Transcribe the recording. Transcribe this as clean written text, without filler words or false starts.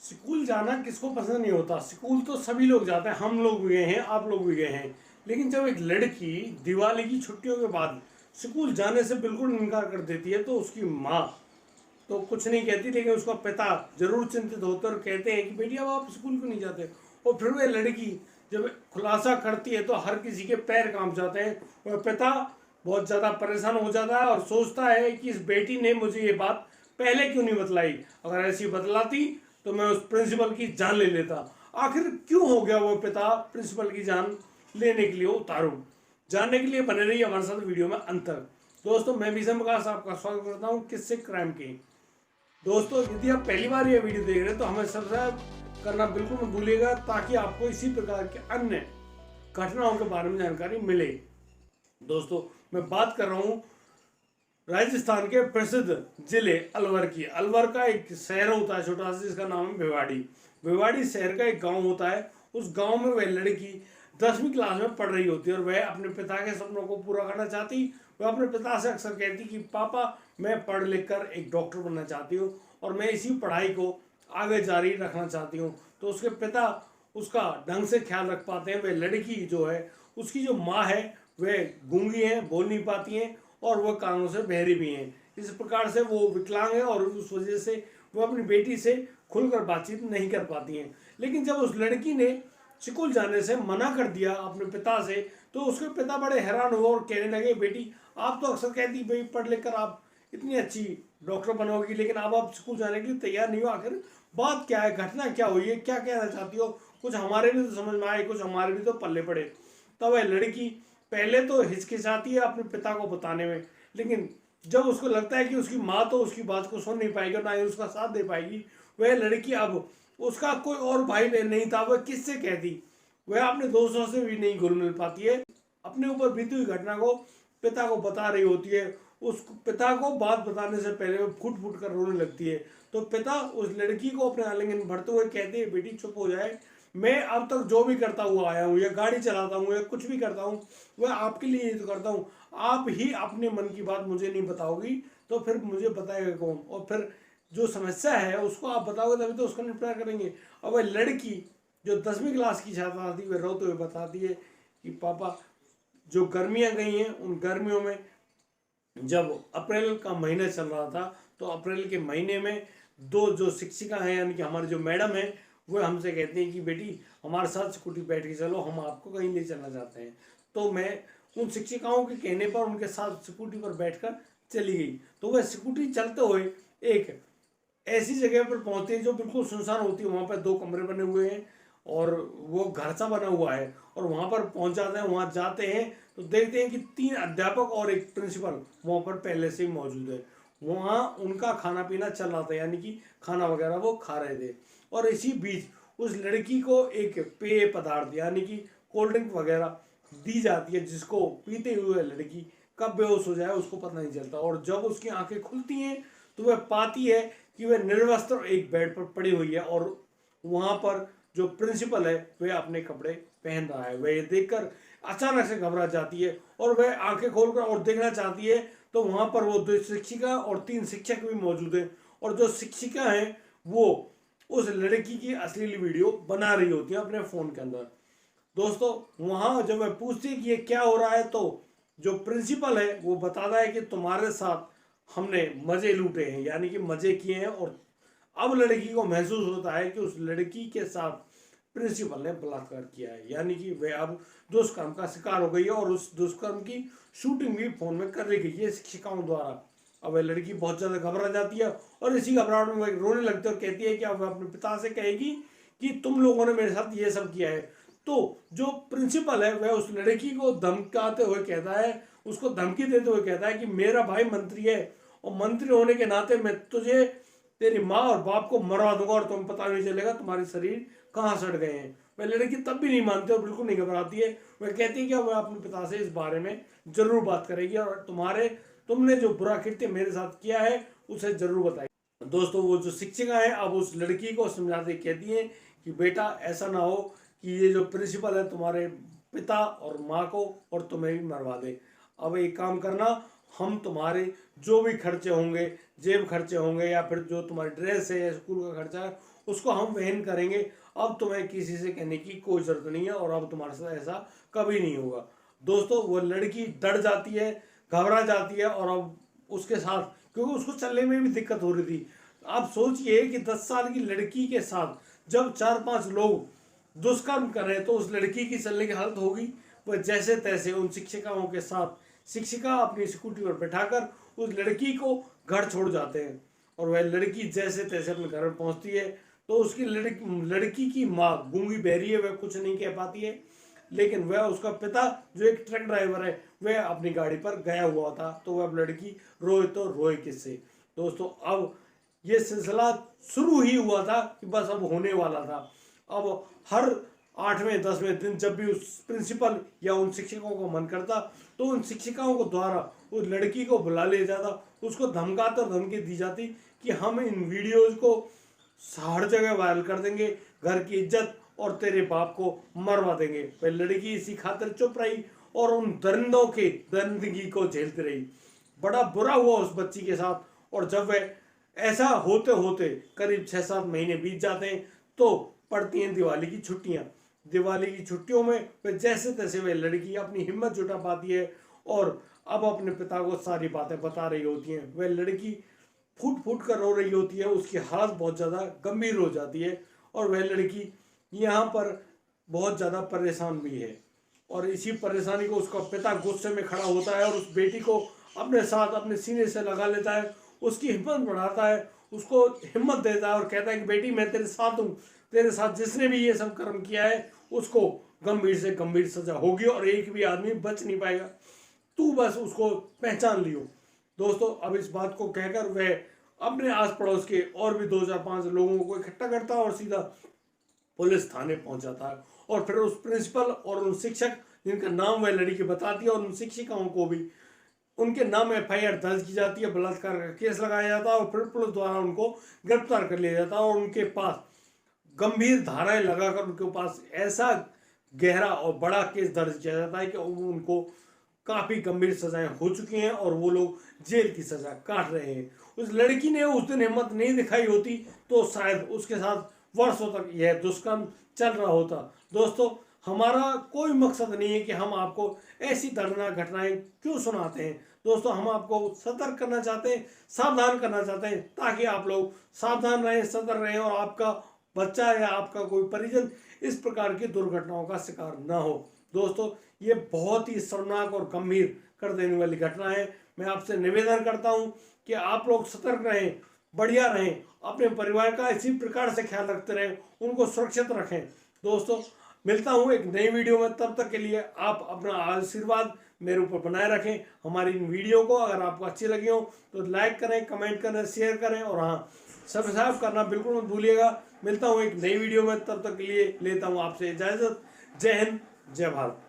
School जाना किसको पसंद नहीं होता। स्कूल तो सभी लोग जाते हैं, हम लोग भी गए हैं, आप लोग भी गए हैं। लेकिन जब एक लड़की दिवाली की छुट्टियों के बाद स्कूल जाने से बिल्कुल इनकार कर देती है तो उसकी माँ तो कुछ नहीं कहती, लेकिन उसका पिता जरूर चिंतित होते और कहते हैं कि बेटी अब आप स्कूल क्यों नहीं जाते। और फिर वह लड़की जब खुलासा करती है तो हर किसी के पैर कांप जाते हैं। वह पिता बहुत ज़्यादा परेशान हो जाता है और सोचता है कि इस बेटी ने मुझे ये बात पहले क्यों नहीं बतलाई। अगर ऐसी बतलाती तो मैं उस प्रिंसिपल की जान ले लेता। आखिर क्यों हो गया वो पिता प्रिंसिपल की जान लेने के लिए उतारू। जानने के लिए बने रहिए हमारे साथ वीडियो में अंत तक। दोस्तों मैं विजय प्रकाश आपका स्वागत करता हूँ किस्से क्राइम की। दोस्तों यदि आप पहली बार ये वीडियो देख रहे हैं तो हमें सब्सक्राइब करना बिल्कुल मत भूलिएगा, ताकि आपको इसी प्रकार के अन्य घटनाओं के बारे में जानकारी मिले। दोस्तों मैं बात कर रहा हूँ राजस्थान के प्रसिद्ध जिले अलवर की। अलवर का एक शहर होता है छोटा सा, जिसका नाम है भिवाड़ी। भिवाड़ी शहर का एक गांव होता है। उस गांव में वह लड़की 10वीं क्लास में पढ़ रही होती है और वह अपने पिता के सपनों को पूरा करना चाहती। वह अपने पिता से अक्सर कहती कि पापा मैं पढ़ लिख कर एक डॉक्टर बनना चाहती हूँ और मैं इसी पढ़ाई को आगे जारी रखना चाहती हूँ। तो उसके पिता उसका ढंग से ख्याल रख पाते हैं। वह लड़की जो है, उसकी जो माँ है वह गूंगी है, बोल नहीं पाती हैं और वह कानों से बहरी भी हैं। इस प्रकार से वो विकलांग है और उस वजह से वो अपनी बेटी से खुलकर बातचीत नहीं कर पाती हैं। लेकिन जब उस लड़की ने स्कूल जाने से मना कर दिया अपने पिता से, तो उसके पिता बड़े हैरान हुए और कहने लगे बेटी आप तो अक्सर कहती भाई पढ़ लिख कर आप इतनी अच्छी डॉक्टर बनोगी, लेकिन अब आप स्कूल जाने के लिए तैयार नहीं हो। आखिर बात क्या है, घटना क्या हुई है, क्या कहना चाहती हो, कुछ हमारे भी तो समझ में आए, कुछ हमारे भी तो पल्ले पड़े। तब वह लड़की पहले तो हिचकिचाती है अपने पिता को बताने में, लेकिन जब उसको लगता है कि उसकी माँ तो उसकी बात को सुन नहीं पाएगी और ना ही उसका साथ दे पाएगी, वह लड़की अब उसका कोई और भाई बहन नहीं था, वह किससे कहती। वह अपने दोस्तों से भी नहीं घुल मिल पाती है। अपने ऊपर बीती हुई घटना को पिता को बता रही होती है। उस पिता को बात बताने से पहले वो फुट फुट कर रोने लगती है। तो पिता उस लड़की को अपने आलिंगन भरते हुए कहते हैं बेटी चुप हो जाए, मैं अब तक जो भी करता हुआ आया हूँ या गाड़ी चलाता हूँ या कुछ भी करता हूँ वह आपके लिए ही तो करता हूँ। आप ही अपने मन की बात मुझे नहीं बताओगी तो फिर मुझे बताएगा कौन, और फिर जो समस्या है उसको आप बताओगे तभी तो उसका निपटारा करेंगे। और वह लड़की जो 10वीं क्लास की छात्रा थी वह रोते हुए बताती है कि पापा जो गर्मियाँ गई हैं उन गर्मियों में जब अप्रैल का महीना चल रहा था तो अप्रैल के महीने में दो जो शिक्षिका हैं यानी कि हमारे जो मैडम है वो हमसे कहती हैं कि बेटी हमारे साथ स्कूटी बैठ के चलो, हम आपको कहीं ले चलना चाहते हैं। तो मैं उन शिक्षिकाओं के कहने पर उनके साथ स्कूटी पर बैठकर चली गई। तो वह स्कूटी चलते हुए एक ऐसी जगह पर पहुंचते हैं जो बिल्कुल सुनसान होती है। वहाँ पर 2 कमरे बने हुए हैं और वो घर सा बना हुआ है। और वहाँ पर पहुँच जाते हैं, वहाँ जाते हैं तो देखते हैं कि 3 अध्यापक और एक प्रिंसिपल वहाँ पर पहले से ही मौजूद है। वहाँ उनका खाना पीना चल रहा था, यानी कि खाना वगैरह वो खा रहे थे। और इसी बीच उस लड़की को एक पेय पदार्थ यानी कि कोल्ड ड्रिंक वगैरह दी जाती है, जिसको पीते हुए लड़की कब बेहोश हो जाए उसको पता नहीं चलता। और जब उसकी आंखें खुलती हैं तो वह पाती है कि वह निर्वस्त्र एक बेड पर पड़ी हुई है और वहाँ पर जो प्रिंसिपल है वह अपने कपड़े पहन रहा है। वह ये देखकर अचानक से घबरा जाती है और वह आंखें खोलकर और देखना चाहती है तो वहाँ पर वो 2 शिक्षिका और 3 शिक्षक भी मौजूद हैं। और जो शिक्षिका हैं वो उस लड़की की अश्लील वीडियो बना रही होती है अपने फ़ोन के अंदर। दोस्तों वहाँ जब मैं पूछती कि ये क्या हो रहा है तो जो प्रिंसिपल है वो बताता है कि तुम्हारे साथ हमने मज़े लूटे हैं, यानी कि मज़े किए हैं। और अब लड़की को महसूस होता है कि उस लड़की के साथ प्रिंसिपल ने बलात्कार किया है, यानी कि वह अब दुष्कर्म का शिकार हो गई है और उस दुष्कर्म की शूटिंग भी फ़ोन में कर ली गई है शिक्षिकाओं द्वारा। अब वह लड़की बहुत ज़्यादा घबरा जाती है और इसी घबराहट में वह रोने लगती है और कहती है कि अब वह अपने पिता से कहेगी कि तुम लोगों ने मेरे साथ ये सब किया है। तो जो प्रिंसिपल है वह उस लड़की को धमकाते हुए कहता है, उसको धमकी देते हुए कहता है कि मेरा भाई मंत्री है और मंत्री होने के नाते मैं तुझे तेरी माँ और बाप को मरवा दूंगा और तुम्हें पता नहीं चलेगा तुम्हारे शरीर कहाँ सड़ गए हैं। वह लड़की तब भी नहीं मानती और बिल्कुल नहीं घबराती है। वह कहती है कि वह अपने पिता से इस बारे में जरूर बात करेगी और तुमने जो बुरा कृत्य मेरे साथ किया है उसे जरूर बताएगी। दोस्तों वो जो शिक्षिका है अब उस लड़की को समझाते कहती है कि बेटा ऐसा ना हो कि ये जो प्रिंसिपल है तुम्हारे पिता और माँ को और तुम्हें भी मरवा दे। अब एक काम करना, हम तुम्हारे जो भी खर्चे होंगे, जेब खर्चे होंगे या फिर जो तुम्हारी ड्रेस है या स्कूल का खर्चा है उसको हम वहन करेंगे। अब तुम्हें किसी से कहने की कोई जरूरत नहीं है और अब तुम्हारे साथ ऐसा कभी नहीं होगा। दोस्तों वो लड़की डर जाती है, घबरा जाती है और अब उसके साथ, क्योंकि उसको चलने में भी दिक्कत हो रही थी। आप सोचिए कि 10 साल की लड़की के साथ जब 4-5 लोग दुष्कर्म कर रहे हैं तो उस लड़की की चलने की हालत होगी। वह जैसे तैसे उन शिक्षिकाओं के साथ, शिक्षिका अपनी स्कूटी पर बैठाकर उस लड़की को घर छोड़ जाते हैं और वह लड़की जैसे तैसे अपने घर में पहुंचती है तो उसकी लड़की की माँ गूंगी बहरी है, वह कुछ नहीं कह पाती है। लेकिन वह, उसका पिता जो एक ट्रक ड्राइवर है, वह अपनी गाड़ी पर गया हुआ था। तो वह अब लड़की रोए तो रोए किससे। दोस्तों अब ये सिलसिला शुरू ही हुआ था कि बस अब होने वाला था। अब हर 8वें 10वें दिन जब भी उस प्रिंसिपल या उन शिक्षकों को मन करता तो उन शिक्षिकाओं को द्वारा उस लड़की को बुला लिया जाता, उसको धमकाते और धमकी दी जाती कि हम इन वीडियोज को हर जगह वायरल कर देंगे, घर की इज्जत और तेरे बाप को मरवा देंगे। वह लड़की इसी खातिर चुप रही और उन दरिंदों के दरिंदगी को झेलती रही। बड़ा बुरा हुआ उस बच्ची के साथ। और जब वह ऐसा होते होते करीब 6-7 महीने बीत जाते हैं तो पड़ती हैं दिवाली की छुट्टियां। दिवाली की छुट्टियों में वह जैसे तैसे वह लड़की अपनी हिम्मत जुटा पाती है और अब अपने पिता को सारी बातें बता रही होती हैं। वह लड़की फूट फूट कर रो रही होती है, उसकी हालत बहुत ज़्यादा गंभीर हो जाती है और वह लड़की यहाँ पर बहुत ज़्यादा परेशान भी है। और इसी परेशानी को उसका पिता गुस्से में खड़ा होता है और उस बेटी को अपने साथ अपने सीने से लगा लेता है, उसकी हिम्मत बढ़ाता है, उसको हिम्मत देता है और कहता है कि बेटी मैं तेरे साथ हूँ, तेरे साथ जिसने भी ये सब कर्म किया है उसको गंभीर से गंभीर सजा होगी और एक भी आदमी बच नहीं पाएगा, तू बस उसको पहचान लियो। दोस्तों अब इस बात को कहकर वह अपने आस पड़ोस के और भी 2-4-5 लोगों को इकट्ठा करता है और सीधा पुलिस थाने पहुंच जाता है। और फिर उस प्रिंसिपल और उन शिक्षक जिनका नाम वह लड़की बताती है और उन शिक्षिकाओं को भी उनके नाम FIR दर्ज की जाती है, बलात्कार का केस लगाया जाता है और फिर पुलिस द्वारा उनको गिरफ्तार कर लिया जाता है और उनके पास गंभीर धाराएं लगाकर उनके पास ऐसा गहरा और बड़ा केस दर्ज किया जाता है कि उनको काफी गंभीर सजाएं हो चुकी हैं और वो लोग जेल की सजा काट रहे हैं। उस लड़की ने उस दिन हिम्मत नहीं दिखाई होती तो शायद उसके साथ वर्षों तक यह दुष्कर्म चल रहा होता। दोस्तों हमारा कोई मकसद नहीं है कि हम आपको ऐसी दर्दनाक घटनाएं क्यों सुनाते हैं। दोस्तों हम आपको सतर्क करना चाहते हैं, सावधान करना चाहते हैं ताकि आप लोग सावधान रहें, सतर्क रहें और आपका बच्चा या आपका कोई परिजन इस प्रकार की दुर्घटनाओं का शिकार ना हो। दोस्तों ये बहुत ही शर्मनाक और गंभीर कर देने वाली घटना है। मैं आपसे निवेदन करता हूं कि आप लोग सतर्क रहें, बढ़िया रहें, अपने परिवार का इसी प्रकार से ख्याल रखते रहें, उनको सुरक्षित रखें। दोस्तों मिलता हूं एक नई वीडियो में, तब तक के लिए आप अपना आशीर्वाद मेरे ऊपर बनाए रखें। हमारी इन वीडियो को अगर आपको अच्छी लगी हो तो लाइक करें, कमेंट करें, शेयर करें और हाँ सब्सक्राइब करना बिल्कुल मत भूलिएगा। मिलता हूं एक नई वीडियो में, तब तक के लिए लेता हूं आपसे इजाजत। जय हिंद, जय भारत।